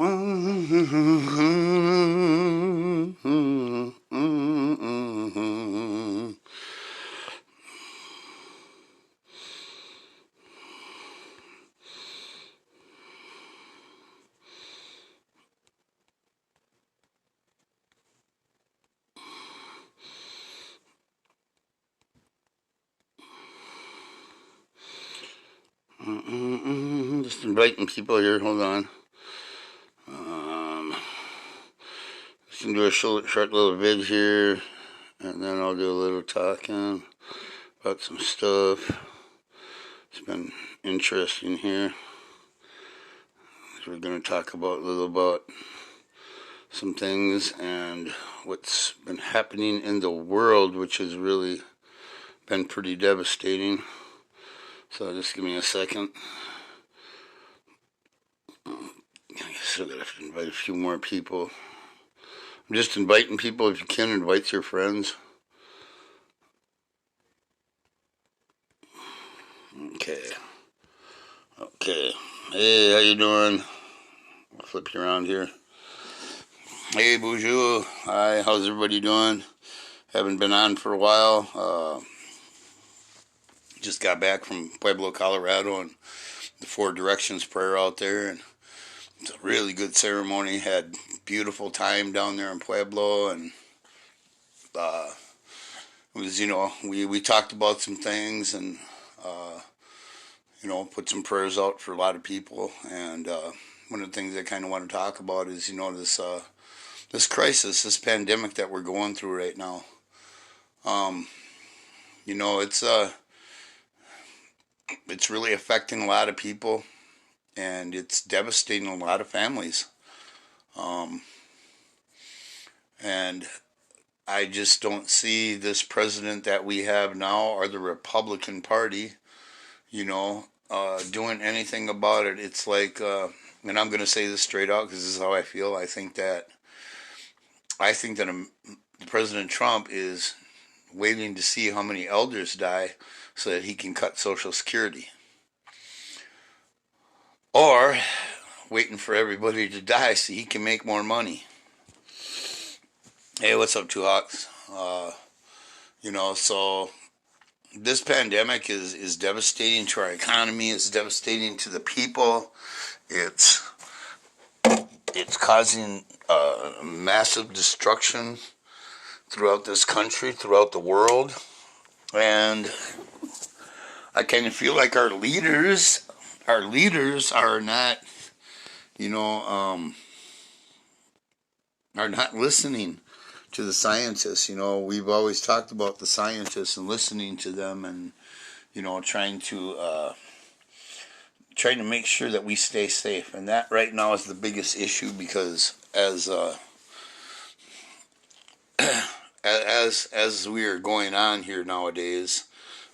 Just inviting people here. Hold on. Just gonna do a short little vid here, and then I'll do a little talking about some stuff. It's been interesting here. We're gonna talk about a little about some things and what's been happening in the world, which has really been pretty devastating. So just give me a second. I guess I'm gonna have to invite a few more people. I'm just inviting people. If you can, invite your friends. Okay. Hey, how you doing? I'll flip you around here. Hey, bonjour. Hi, how's everybody doing? Haven't been on for a while. Just got back from Pueblo, Colorado, and the Four Directions prayer out there, and it's a really good ceremony. Had beautiful time down there in Pueblo, and it was, we talked about some things, and put some prayers out for a lot of people. And one of the things I kind of want to talk about is, this crisis, this pandemic that we're going through right now. It's really affecting a lot of people, and it's devastating a lot of families. And I just don't see this president that we have now, or the Republican Party, doing anything about it. It's like, and I'm going to say this straight out because this is how I feel. I think that President Trump is waiting to see how many elders die so that he can cut Social Security, or waiting for everybody to die so he can make more money. Hey, what's up, Two Hawks? So this pandemic is devastating to our economy. It's devastating to the people. It's causing massive destruction throughout this country, throughout the world, and I kind of feel like our leaders are not, are not listening to the scientists. We've always talked about the scientists and listening to them, and trying to make sure that we stay safe. And that right now is the biggest issue, because as we are going on here nowadays,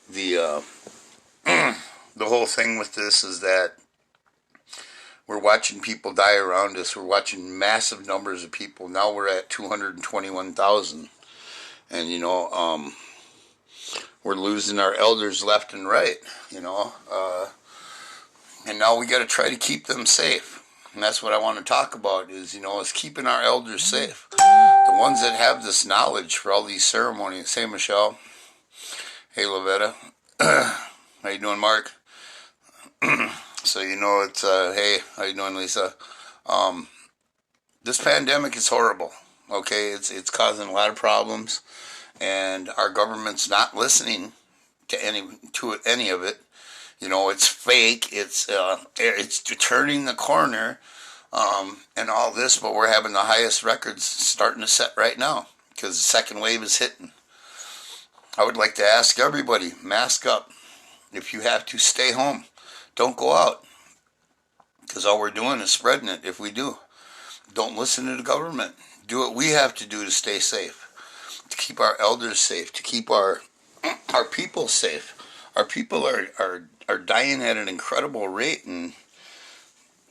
the whole thing with this is that we're watching people die around us. We're watching massive numbers of people. Now we're at 221,000. And, we're losing our elders left and right, and now we got to try to keep them safe. And that's what I want to talk about is keeping our elders safe. The ones that have this knowledge for all these ceremonies. Hey, Michelle. Hey, Lavetta. How you doing, Mark? So, it's, hey, how you doing, Lisa? This pandemic is horrible, okay? It's causing a lot of problems, and our government's not listening to any of it. It's fake. It's turning the corner, and all this, but we're having the highest records starting to set right now because the second wave is hitting. I would like to ask everybody, mask up. If you have to, stay home. Don't go out, because all we're doing is spreading it if we do. Don't listen to the government. Do what we have to do to stay safe, to keep our elders safe, to keep our people safe. Our people are dying at an incredible rate, and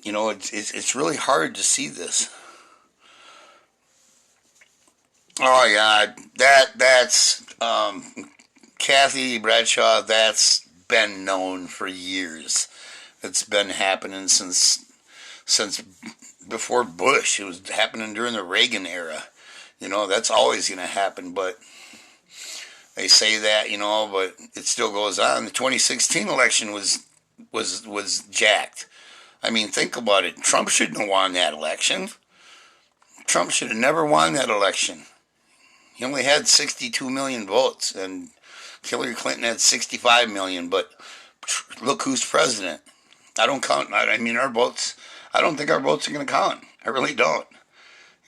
it's really hard to see this. Oh yeah, that's Kathy Bradshaw. That's been known for years. It's been happening since since before Bush. It was happening during the Reagan era. That's always going to happen, but they say that, but it still goes on. The 2016 election was jacked. I mean, think about it. Trump shouldn't have won that election. Trump should have never won that election. He only had 62 million votes, and Hillary Clinton had 65 million, but look who's president. I don't count. I mean, our votes, I don't think our votes are going to count. I really don't.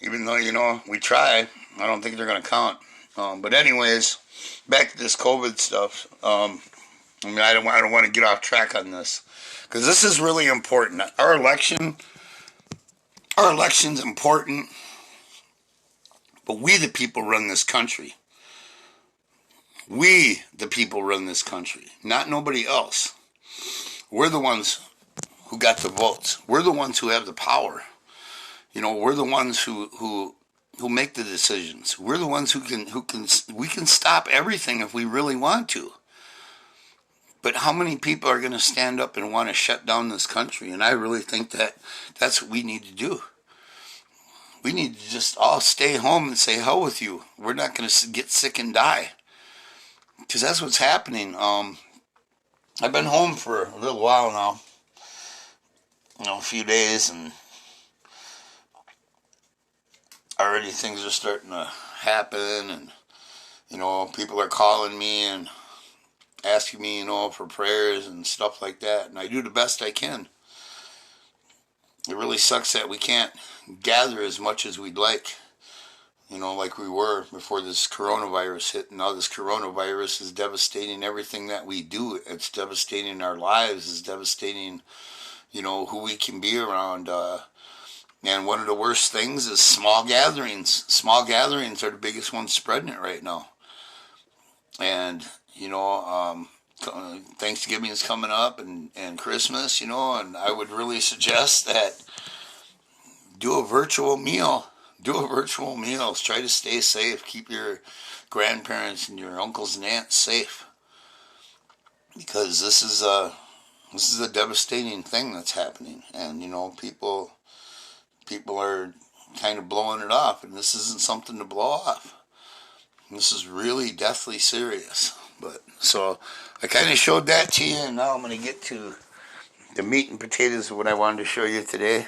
Even though, we try, I don't think they're going to count. But anyways, back to this COVID stuff. I don't want to get off track on this, because this is really important. Our election's important, but we the people run this country. We the people run this country, not nobody else. We're the ones who got the votes. We're the ones who have the power. We're the ones who make the decisions. We're the ones we can stop everything if we really want to. But how many people are going to stand up and want to shut down this country? And I really think that's what we need to do. We need to just all stay home and say, hell with you. We're not going to get sick and die. Because that's what's happening. I've been home for a little while now. A few days, and already things are starting to happen, and people are calling me and asking me for prayers and stuff like that, and I do the best I can. It really sucks that we can't gather as much as we'd like, like we were before this coronavirus hit. Now this coronavirus is devastating everything that we do. It's devastating our lives. It's devastating who we can be around. And one of the worst things is small gatherings. Small gatherings are the biggest ones spreading it right now. And, Thanksgiving is coming up, and Christmas, and I would really suggest that do a virtual meal. Try to stay safe. Keep your grandparents and your uncles and aunts safe. Because this is a devastating thing that's happening, and people are kind of blowing it off, and this isn't something to blow off. This is really deathly serious. But so I kind of showed that to you, and now I'm going to get to the meat and potatoes of what I wanted to show you today.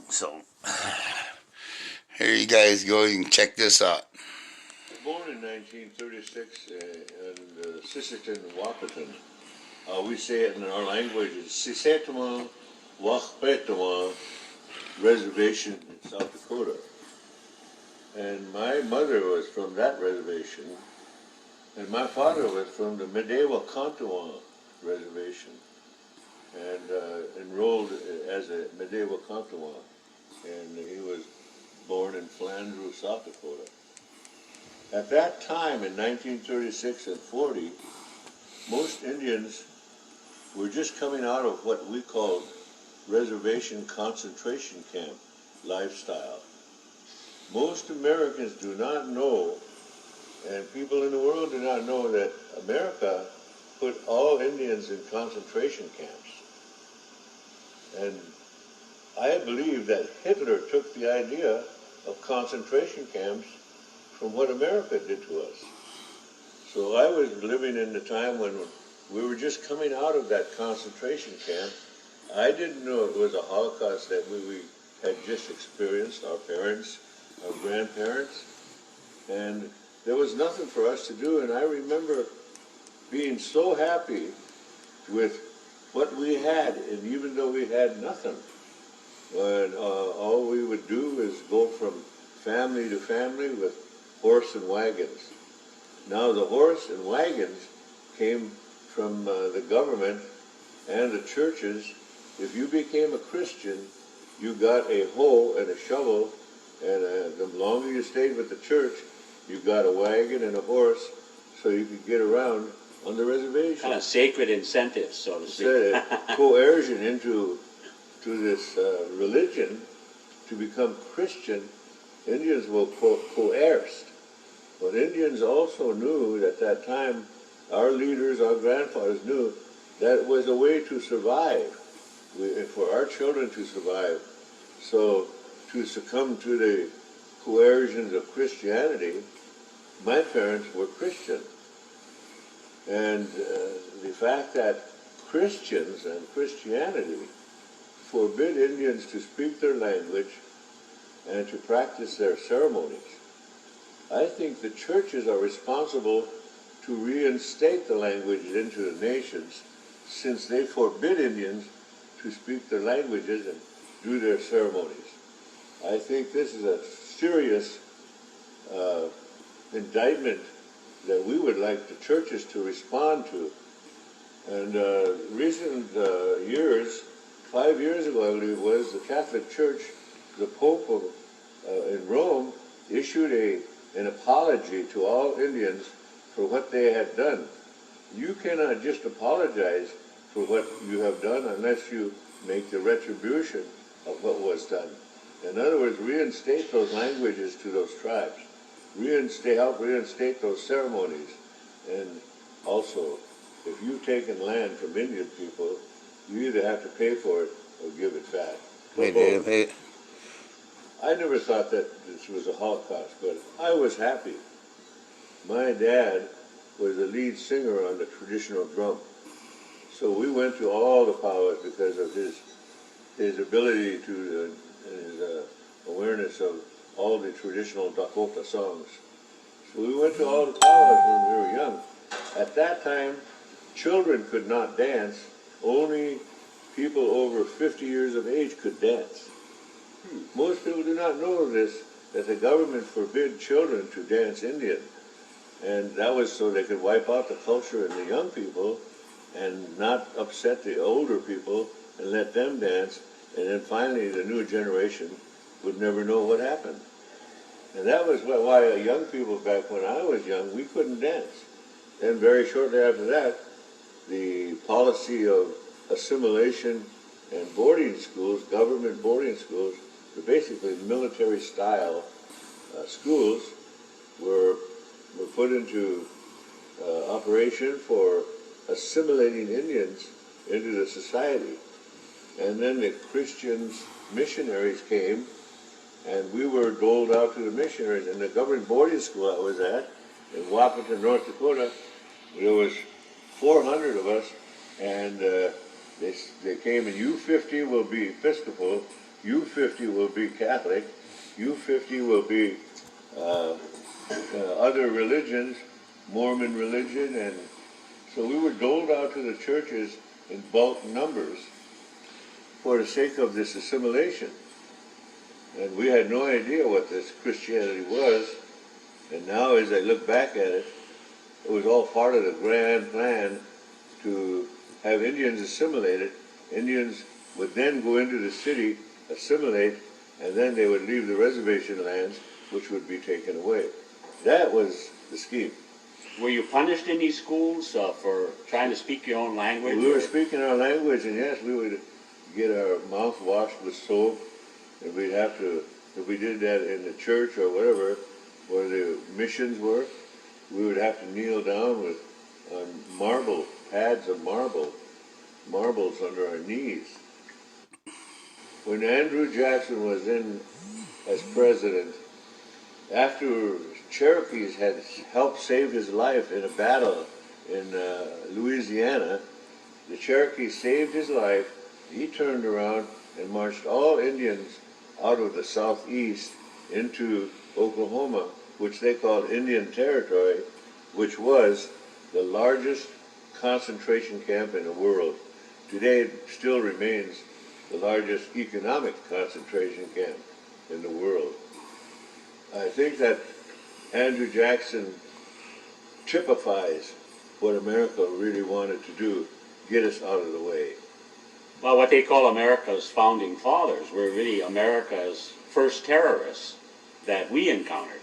So here you guys go. You can check this out. Born in 1936 in Sisseton, Wahpeton. We say it in our language, it's Sisseton, Wahpeton Reservation in South Dakota. And my mother was from that reservation, and my father was from the medieval Kantawan Reservation, and enrolled as a medieval Kantawan. And he was born in Flandreau, South Dakota. At that time, in 1936 and 40, most Indians were just coming out of what we called reservation concentration camp lifestyle. Most Americans do not know, and people in the world do not know, that America put all Indians in concentration camps. And I believe that Hitler took the idea of concentration camps from what America did to us. So I was living in the time when we were just coming out of that concentration camp. I didn't know it was a Holocaust that we had just experienced, our parents, our grandparents, and there was nothing for us to do. And I remember being so happy with what we had, and even though we had nothing, and all we would do is go from family to family with horse and wagons. Now the horse and wagons came from the government and the churches. If you became a Christian, you got a hoe and a shovel, and the longer you stayed with the church, you got a wagon and a horse, so you could get around on the reservation. Kind of sacred incentives, so to speak. Coercion into this religion to become Christian. Indians were coerced. But Indians also knew at that time, our leaders, our grandfathers knew, that it was a way to survive. and for our children to survive. So to succumb to the coercions of Christianity, my parents were Christian. And the fact that Christians and Christianity forbid Indians to speak their language and to practice their ceremonies, I think the churches are responsible to reinstate the language into the nations, since they forbid Indians to speak their languages and do their ceremonies. I think this is a serious indictment that we would like the churches to respond to. And recent years, 5 years ago I believe it was, the Catholic Church, the Pope in Rome issued an apology to all Indians for what they had done. You cannot just apologize for what you have done unless you make the retribution of what was done. In other words, reinstate those languages to those tribes. Help reinstate those ceremonies. And also, if you've taken land from Indian people, you either have to pay for it or give it back. I never thought that this was a Holocaust, but I was happy. My dad was the lead singer on the traditional drum. So we went to all the powwows because of his ability to, his awareness of all the traditional Dakota songs. So we went to all the powwows when we were young. At that time, children could not dance. Only people over 50 years of age could dance. Most people do not know this, that the government forbid children to dance Indian. And that was so they could wipe out the culture in the young people and not upset the older people and let them dance. And then finally the new generation would never know what happened. And that was why young people back when I was young, we couldn't dance. Then very shortly after that, the policy of assimilation and boarding schools, government boarding schools, were basically military-style schools, were put into operation for assimilating Indians into the society. And then the Christians, missionaries came, and we were doled out to the missionaries. In the government boarding school I was at, in Wahpeton, North Dakota, there was 400 of us, and they came, and U50 will be Episcopal, U50 will be Catholic, U50 will be other religions, Mormon religion, and so we were doled out to the churches in bulk numbers for the sake of this assimilation. And we had no idea what this Christianity was, and now as I look back at it, it was all part of the grand plan to have Indians assimilated. Indians would then go into the city, assimilate, and then they would leave the reservation lands, which would be taken away. That was the scheme. Were you punished in these schools for trying to speak your own language? We were speaking our language, and yes, we would get our mouth washed with soap, and we'd have to, if we did that in the church or whatever, where the missions were, we would have to kneel down with marble, pads of marbles under our knees. When Andrew Jackson was in as president, after Cherokees had helped save his life in a battle in Louisiana, the Cherokees saved his life. He turned around and marched all Indians out of the southeast into Oklahoma, which they called Indian Territory, which was the largest concentration camp in the world. Today it still remains the largest economic concentration camp in the world. I think that Andrew Jackson typifies what America really wanted to do, get us out of the way. Well, what they call America's founding fathers were really America's first terrorists that we encountered.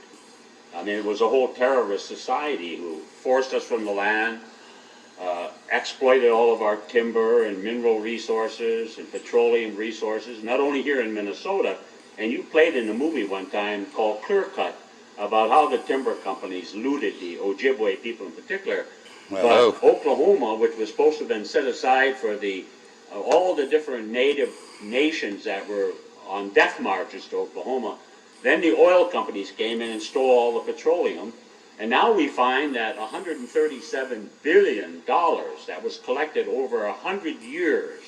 I mean, it was a whole terrorist society who forced us from the land, exploited all of our timber and mineral resources and petroleum resources, not only here in Minnesota, and you played in a movie one time called Clear Cut about how the timber companies looted the Ojibwe people in particular. Hello. But Oklahoma, which was supposed to have been set aside for the all the different native nations that were on death marches to Oklahoma. Then the oil companies came in and stole all the petroleum. And now we find that $137 billion that was collected over 100 years,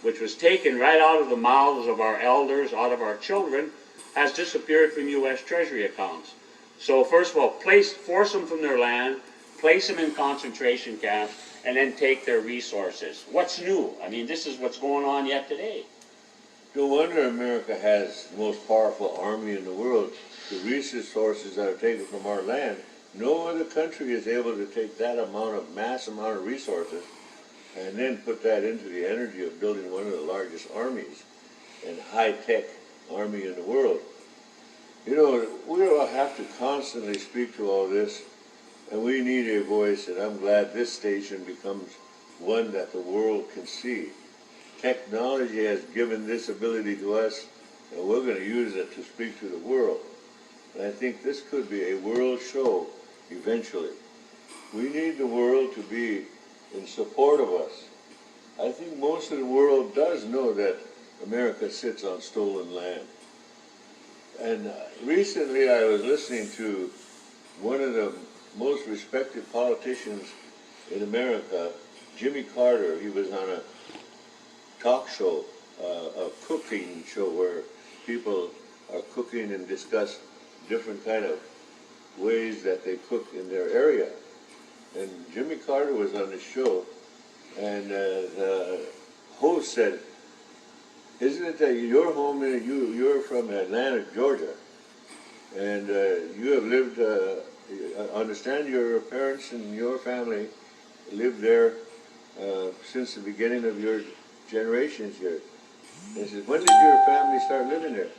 which was taken right out of the mouths of our elders, out of our children, has disappeared from U.S. Treasury accounts. So first of all, force them from their land, place them in concentration camps, and then take their resources. What's new? I mean, this is what's going on yet today. No wonder America has the most powerful army in the world. The resources that are taken from our land, no other country is able to take that mass amount of resources and then put that into the energy of building one of the largest armies and high-tech army in the world. You know, we will have to constantly speak to all this, and we need a voice, and I'm glad this station becomes one that the world can see. Technology has given this ability to us, and we're going to use it to speak to the world. And I think this could be a world show eventually. We need the world to be in support of us. I think most of the world does know that America sits on stolen land. And recently I was listening to one of the most respected politicians in America, Jimmy Carter. He was on a talk show, a cooking show where people are cooking and discuss different kind of ways that they cook in their area. And Jimmy Carter was on the show, and the host said, "Isn't it that you're home and you're from Atlanta, Georgia, and you have lived, understand your parents and your family lived there since the beginning of your generations here." And he says, "When did your family start living there?"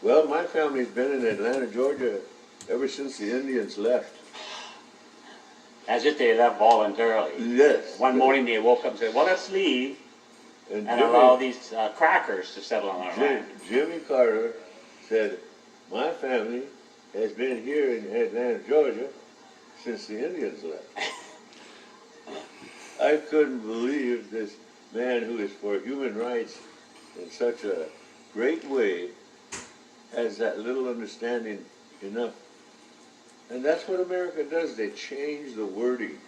"Well, my family's been in Atlanta, Georgia ever since the Indians left." As if they left voluntarily. Yes. One morning they woke up and said, well, let's leave and allow these crackers to settle on our land. Jimmy Carter said, "My family has been here in Atlanta, Georgia since the Indians left." I couldn't believe this man who is for human rights in such a great way has that little understanding enough. And that's what America does. They change the wording,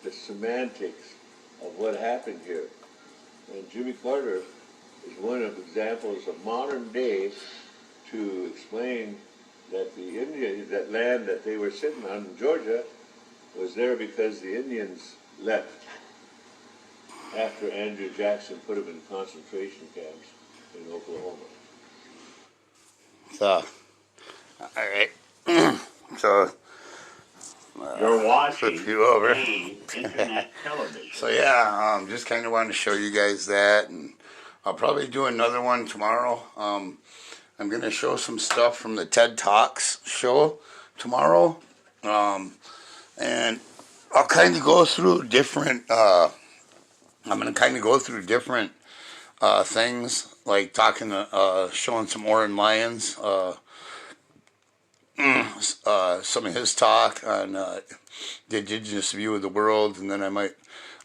the semantics of what happened here. And Jimmy Carter is one of examples of modern day to explain that the Indians, that land that they were sitting on in Georgia, was there because the Indians left after Andrew Jackson put them in concentration camps in Oklahoma. So, all right. So, You're watching flip you over. internet television. So yeah, just kind of wanted to show you guys that, and I'll probably do another one tomorrow. I'm going to show some stuff from the TED Talks show tomorrow, and I'll kind of go through different. I'm going to kind of go through different things, like showing some Oren Lyons. Some of his talk on the indigenous view of the world, and then I'm going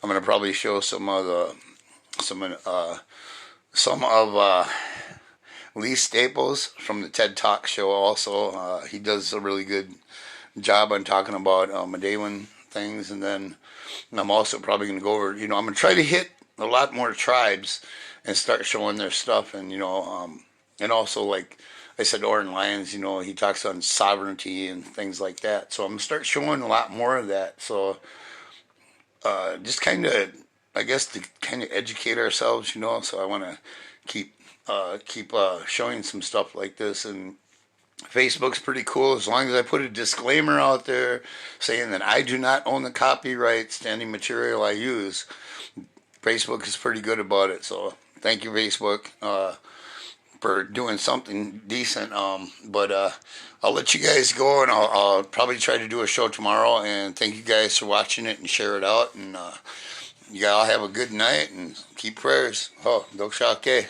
to probably show some of Lee Staples from the TED Talk show. Also, he does a really good job on talking about Medewan things, and then I'm also probably going to go over. I'm going to try to hit a lot more tribes and start showing their stuff, and and also, like I said, Oren Lyons, he talks on sovereignty and things like that. So I'm going to start showing a lot more of that. So just kind of, I guess, to kind of educate ourselves, So I want to keep showing some stuff like this. And Facebook's pretty cool as long as I put a disclaimer out there saying that I do not own the copyrights to any material I use. Facebook is pretty good about it. So thank you, Facebook. For doing something decent, but I'll let you guys go, and I'll probably try to do a show tomorrow, and thank you guys for watching it and share it out, and you all have a good night and keep prayers. Oh, Dok Shake.